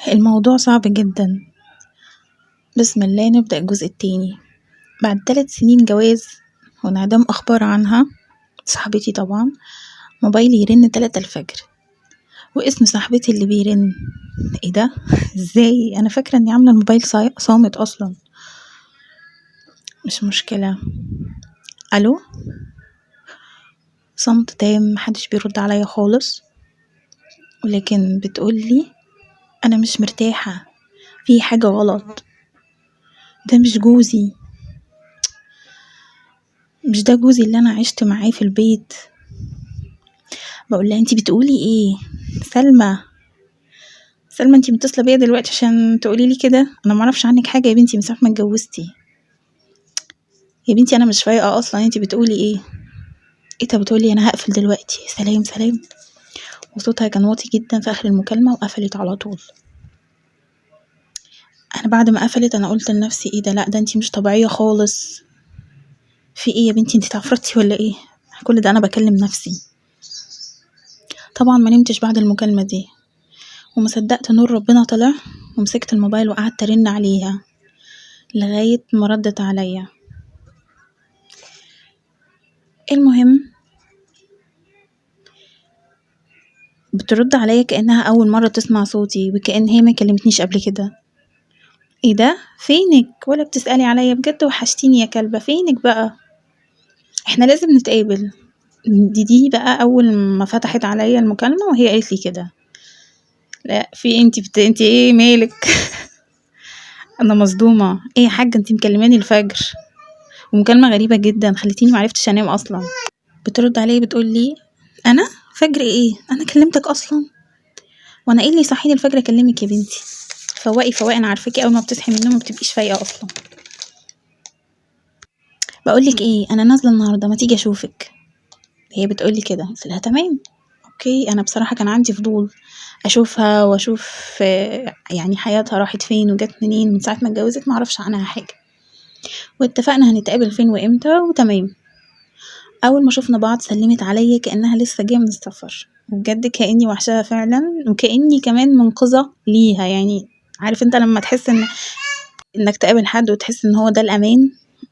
الموضوع صعب جدا. بسم الله، نبدأ الجزء التاني. بعد 3 سنين جواز وانعدام أخبار عنها، صاحبتي طبعا موبايلي يرن 3 الفجر واسم صاحبتي اللي بيرن. ايه ده؟ ازاي؟ انا فاكرة اني عاملة الموبايل صامت اصلا. مش مشكلة. الو، صمت تام، محدش بيرد عليا خالص، ولكن بتقولي انا مش مرتاحة، في حاجة غلط، ده مش جوزي، مش ده جوزي اللي انا عشت معاه في البيت. بقول لها انتي بتقولي ايه؟ سلمى انتي متصله بيا دلوقتي عشان تقولي لي كده؟ انا ما اعرفش عنك حاجه يا بنتي من ساعه ما اتجوزتي. يا بنتي انا مش فايقه اصلا، انتي بتقولي ايه؟ ايه بتقولي انا هقفل دلوقتي، سلام. وصوتها كان واطي جدا في اخر المكالمه وقفلت على طول. انا بعد ما قفلت انا قلت لنفسي ايه ده؟ لا ده انتي مش طبيعيه خالص. في ايه يا بنتي؟ انتي اتعفرتي ولا ايه؟ كل ده انا بكلم نفسي. طبعا ما نمتش بعد المكالمه دي، وما صدقت نور ربنا طلع، ومسكت الموبايل وقعدت ارن عليها لغايه ما ردت عليا. المهم بترد عليا كأنها أول مرة تسمع صوتي، وكأن هي ما كلمتنيش قبل كده. ايه ده؟ فينك؟ ولا بتسألي عليا؟ بجد وحشتيني يا كلبة، فينك بقى؟ احنا لازم نتقابل. دي بقى أول ما فتحت عليا المكالمة وهي قالت لي كده. لا في انتي ايه مالك؟ انا مصدومة. ايه يا حاجة، انتي مكلماني الفجر ومكالمة غريبة جدا خلتيني معرفتش انام اصلا. بترد عليا بتقول لي انا فجر ايه؟ انا كلمتك اصلا؟ وانا ايه اللي صحيني الفجر اكلمك يا بنتي؟ فواقي، انا عارفاكي اول ما بتصحي من النوم ما بتبقيش فايقه اصلا. بقولك ايه، انا نازله النهارده، ما تيجي اشوفك؟ هي بتقولي كده. قلت لها تمام اوكي. انا بصراحه كان عندي فضول اشوفها واشوف يعني حياتها راحت فين وجت منين من ساعه ما اتجوزت، ما اعرفش عنها حاجه. واتفقنا هنتقابل فين وامتى وتمام. اول ما شفنا بعض سلمت عليا كانها لسه جايه من السفر، وبجد كاني وحشاها فعلا، وكاني كمان منقذه ليها. يعني عارف انت لما تحس انك تقابل حد وتحس ان هو ده الامان،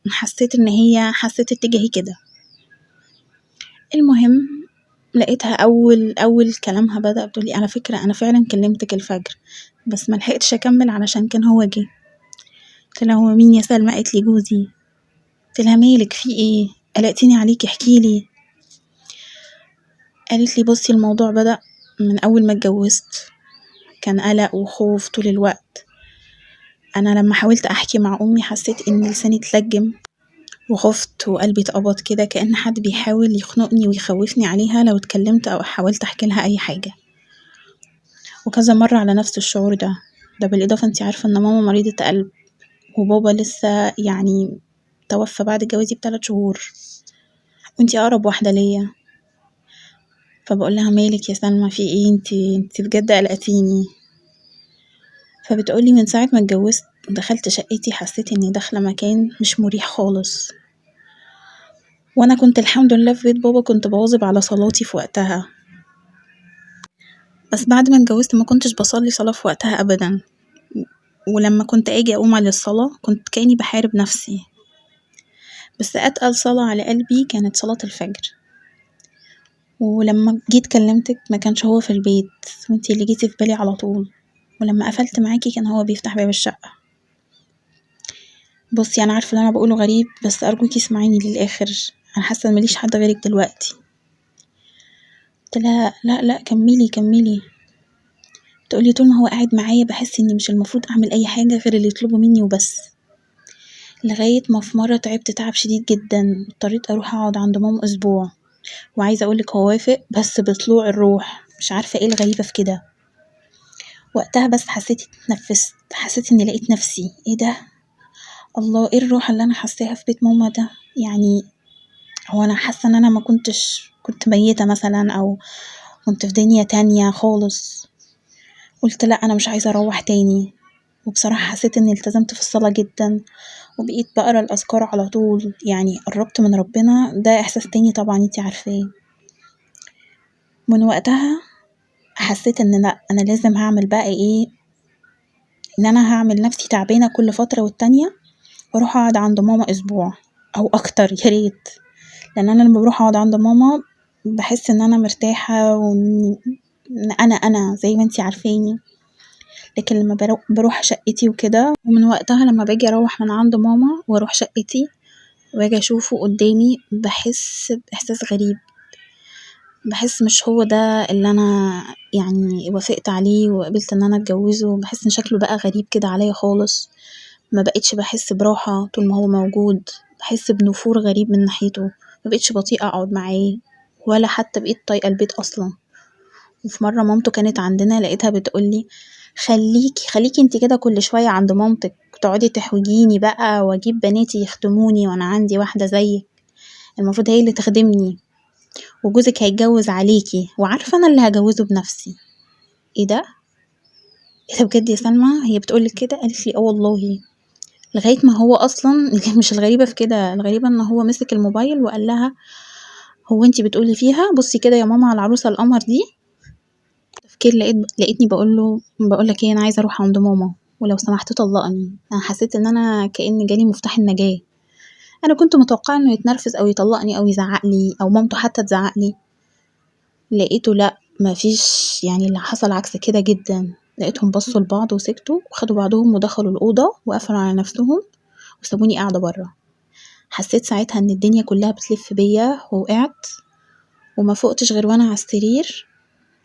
حسيت ان هي حسيت اتجاهي كده. المهم لقيتها اول كلامها بدأ بتقولي على فكرة انا فعلا كلمتك الفجر بس ما لحقتش اكمل علشان كان هو جه. قلت لها هو مين يا سلمى؟ قالت لي جوزي. قلت لها مالك، في ايه؟ قلقتيني عليكي، احكيلي. قالت لي بصي، الموضوع بدأ من اول ما اتجوزت، كان قلق وخوف طول الوقت. انا لما حاولت احكي مع امي حسيت ان لساني اتلجم وخفت وقلبي اتقبض كده، كأن حد بيحاول يخنقني ويخوفني عليها لو اتكلمت او حاولت احكي لها اي حاجة. وكذا مرة على نفس الشعور ده بالاضافة انتي عارفة ان ماما مريضة قلب، وبابا لسه يعني توفى بعد جوازي ب3 شهور، وانتي اقرب واحدة ليا. فبقول لها مالك يا سلمى، في ايه؟ انتي بجد قلقتيني. فبتقولي من ساعة ما اتجوزت ودخلت شقتي حسيت اني داخلة مكان مش مريح خالص، وانا كنت الحمد لله في بيت بابا كنت بواظب على صلاتي في وقتها، بس بعد ما اتجوزت ما كنتش بصلي صلاة في وقتها ابدا. ولما كنت اجي اقوم على الصلاة كنت كأني بحارب نفسي. بس اتقل صلاة على قلبي كانت صلاة الفجر. ولما جيت كلمتك ما كانش هو في البيت، وانتي اللي جيتي في بالي على طول. ولما قفلت معاكي كان هو بيفتح باب الشقة. بصي انا عارفة اللي انا بقوله غريب، بس ارجوكي اسمعيني للاخر، انا حاسة ان ماليش حد غيرك دلوقتي. قلت لها لا كملي. تقولي طول ما هو قاعد معايا بحس اني مش المفروض اعمل اي حاجة غير اللي يطلبه مني وبس. لغاية ما في مرة تعبت تعب شديد جدا، اضطريت اروح اقعد عند ماما اسبوع. وعايزة اقولك هو وافق بس بطلوع الروح، مش عارفة ايه الغريبة في كده. وقتها بس حسيت اتنفست، حسيت اني لقيت نفسي. ايه ده؟ الله، ايه الروح اللي انا حاساها في بيت ماما ده؟ يعني هو انا حاسة ان انا ما كنت ميتة مثلا، او كنت في دنيا تانية خالص. قلت لا انا مش عايزة اروح تاني. وبصراحة حسيت اني التزمت في الصلاة جدا، وبقيت بقرا الاذكار على طول، يعني قربت من ربنا. ده احساس تاني طبعا انتي عارفاه. من وقتها حسيت ان لا انا لازم هعمل بقى ايه، ان انا هعمل نفسي تعبانة كل فترة والتانية واروح اقعد عند ماما اسبوع او اكتر يا ريت. لان انا لما بروح اقعد عند ماما بحس ان انا مرتاحة وان انا زي ما انتي عارفاني. لكن لما بروح شقتي وكده، ومن وقتها لما باجي اروح من عند ماما واروح شقتي واجي اشوفه قدامي بحس باحساس غريب، بحس مش هو ده اللي انا يعني وافقت عليه وقبلت ان انا اتجوزه. بحس ان شكله بقى غريب كده عليا خالص، ما بقتش بحس براحة طول ما هو موجود، بحس بنفور غريب من ناحيته، ما بقتش بطيئة اقعد معاه ولا حتى بقيت طايقة البيت اصلا. وفي مرة مامته كانت عندنا لقيتها بتقولي خليكي انت كده كل شوية عند مامتك تقعدي تحوجيني بقى واجيب بناتي يخدموني وانا عندي واحدة زيك، المفروض هي اللي تخدمني وجوزك هيتجوز عليكي وعارفة انا اللي هجوزه بنفسي. ايه ده؟ ايه ده بجد يا سلمى؟ هي بتقولك كده؟ قالت لي اه والله. لغاية ما هو اصلا مش الغريبة في كده، الغريبة ان هو مسك الموبايل وقال لها هو انتي بتقولي فيها بصي كده يا ماما على العروسة القمر دي. تفكير لقيتني بقولك ايه، انا عايزة اروح عند ماما ولو سمحت طلقني. انا حسيت ان انا كأن جالي مفتاح النجاة. انا كنت متوقعة انه يتنرفز او يطلقني او يزعقلي او مامته حتى تزعقلي، لقيته لا مفيش، يعني اللي حصل عكس كده جدا. لقيتهم بصوا لبعض وسكتوا وخدوا بعضهم ودخلوا الأوضة وقفلوا على نفسهم وسابوني قاعدة برا. حسيت ساعتها ان الدنيا كلها بتلف بيا ووقعت وما فقتش غير وانا على السرير،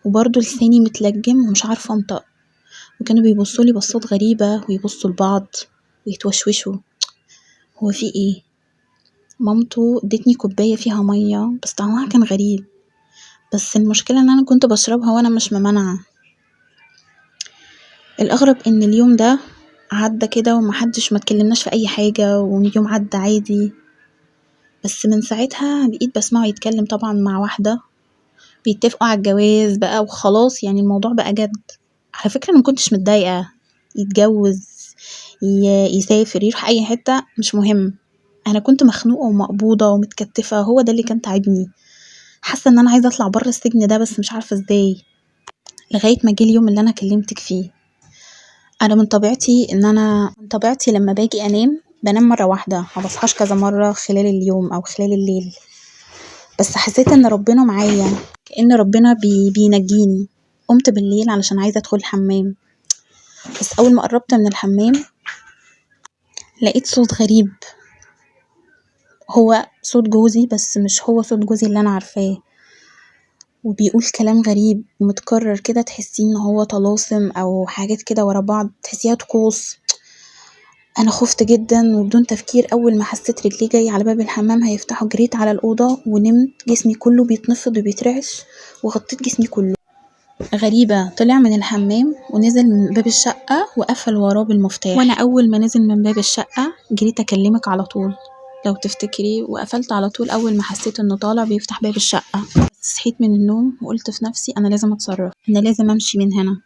وبرضه لساني متلجم ومش عارفة انطق. وكانوا بيبصولي بصات غريبة ويبصوا لبعض ويتوشوشوا. هو في ايه؟ مامته ادتني كوباية فيها مية بس طعمها كان غريب، بس المشكلة ان انا كنت بشربها وانا مش ممانعة. الأغرب إن اليوم ده عدى كده ومحدش ما اتكلمناش في أي حاجة واليوم عدى عادي. بس من ساعتها بقيت بسمعه يتكلم طبعا مع واحدة بيتفقوا على الجواز بقى وخلاص، يعني الموضوع بقى جد. على فكرة أنا مكنتش متضايقة، يتجوز يسافر يروح أي حتة مش مهم. أنا كنت مخنوقة ومقبوضة ومتكتفة، هو ده اللي كان تعبني. حاسة إن أنا عايزة أطلع برا السجن ده بس مش عارفة إزاي. لغاية ما جه اليوم اللي أنا كلمتك فيه. انا من طبيعتي لما باجي انام بنام مرة واحدة، ما بصحاش كذا مرة خلال اليوم او خلال الليل. بس حسيت ان ربنا معايا، كأن ربنا بينجيني. قمت بالليل علشان عايزة ادخل الحمام، بس اول ما قربت من الحمام لقيت صوت غريب. هو صوت جوزي بس مش هو صوت جوزي اللي انا عارفاه، وبيقول كلام غريب ومتكرر كده، تحسيه ان هو طلاسم او حاجات كده ورا بعض، تحسيها طقوس. انا خفت جدا وبدون تفكير اول ما حسيت رجلي جاي على باب الحمام هيفتحوا جريت على الاوضه ونمت، جسمي كله بيتنفض وبيترعش وغطيت جسمي كله. غريبه طلع من الحمام ونزل من باب الشقه وقفل وراه بالمفتاح، وانا اول ما نزل من باب الشقه جريت اكلمك على طول لو تفتكري، وقفلت على طول اول ما حسيت انه طالع بيفتح باب الشقه. بس صحيت من النوم وقلت في نفسي انا لازم اتصرف، انا لازم امشي من هنا.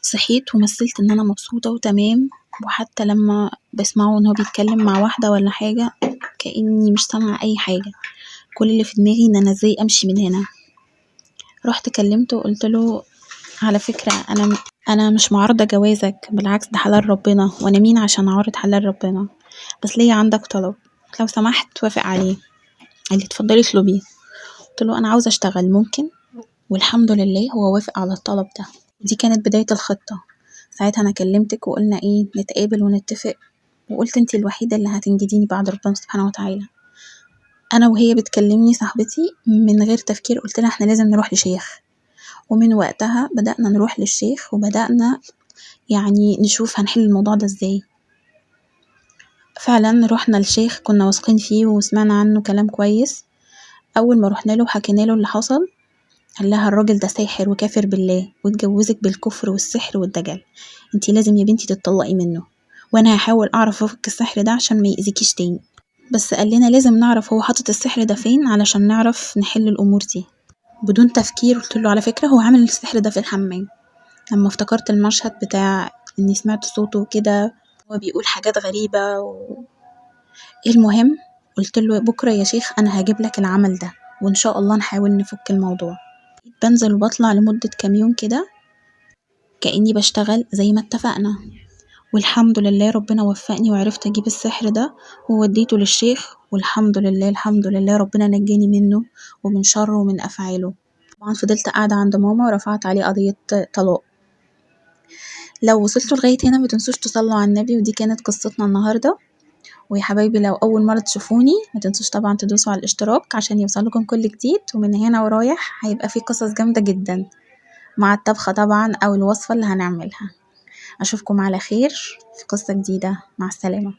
صحيت ومثلت ان انا مبسوطة وتمام، وحتى لما بسمعه ان هو بيتكلم مع واحدة ولا حاجة كأني مش سامعة اي حاجة. كل اللي في دماغي ان انا ازاي امشي من هنا. رحت كلمته وقلت له على فكرة انا مش معارضة جوازك، بالعكس ده حلال ربنا، وانا مين عشان اعارض حلال ربنا، بس ليا عندك طلب لو سمحت توافق عليه. قال لي اتفضلي اطلبي. قلت له انا عاوزة اشتغل ممكن؟ والحمد لله هو وافق على الطلب ده. دي كانت بداية الخطة. ساعتها انا كلمتك وقلنا ايه نتقابل ونتفق، وقلت انتي الوحيدة اللي هتنجديني بعد ربنا سبحانه وتعالى. انا وهي بتكلمني صاحبتي من غير تفكير قلت لها احنا لازم نروح لشيخ. ومن وقتها بدأنا نروح للشيخ وبدأنا يعني نشوف هنحل الموضوع ده ازاي. فعلا رحنا للشيخ كنا واثقين فيه وسمعنا عنه كلام كويس. اول ما رحنا له وحكينا له اللي حصل قال لها الراجل ده ساحر وكافر بالله واتجوزك بالكفر والسحر والدجل، انتي لازم يا بنتي تتطلقي منه، وانا هحاول اعرف افك السحر ده عشان ما يأذيكيش تاني. بس قال لنا لازم نعرف هو حاطط السحر ده فين علشان نعرف نحل الامور دي. بدون تفكير قلت له على فكرة هو عامل السحر ده في الحمام. لما افتكرت المشهد بتاع اني سمعت صوته كده هو بيقول حاجات غريبة المهم قلت له بكرة يا شيخ انا هجيب لك العمل ده وان شاء الله نحاول نفك الموضوع. بنزل وبطلع لمدة كام يوم كده، كأني بشتغل زي ما اتفقنا. والحمد لله ربنا وفقني وعرفت اجيب السحر ده ووديته للشيخ، والحمد لله الحمد لله ربنا نجاني منه ومن شره ومن افعاله. طبعا فضلت قاعدة عند ماما ورفعت عليه قضية طلاق. لو وصلتوا لغاية هنا متنسوش تصلوا على النبي، ودي كانت قصتنا النهاردة. ويا حبايبي لو أول مرة تشوفوني متنسوش طبعا تدوسوا على الاشتراك عشان يوصلكم كل جديد، ومن هنا ورايح هيبقى فيه قصص جامدة جدا مع الطبخة طبعا أو الوصفة اللي هنعملها. أشوفكم على خير في قصة جديدة، مع السلامة.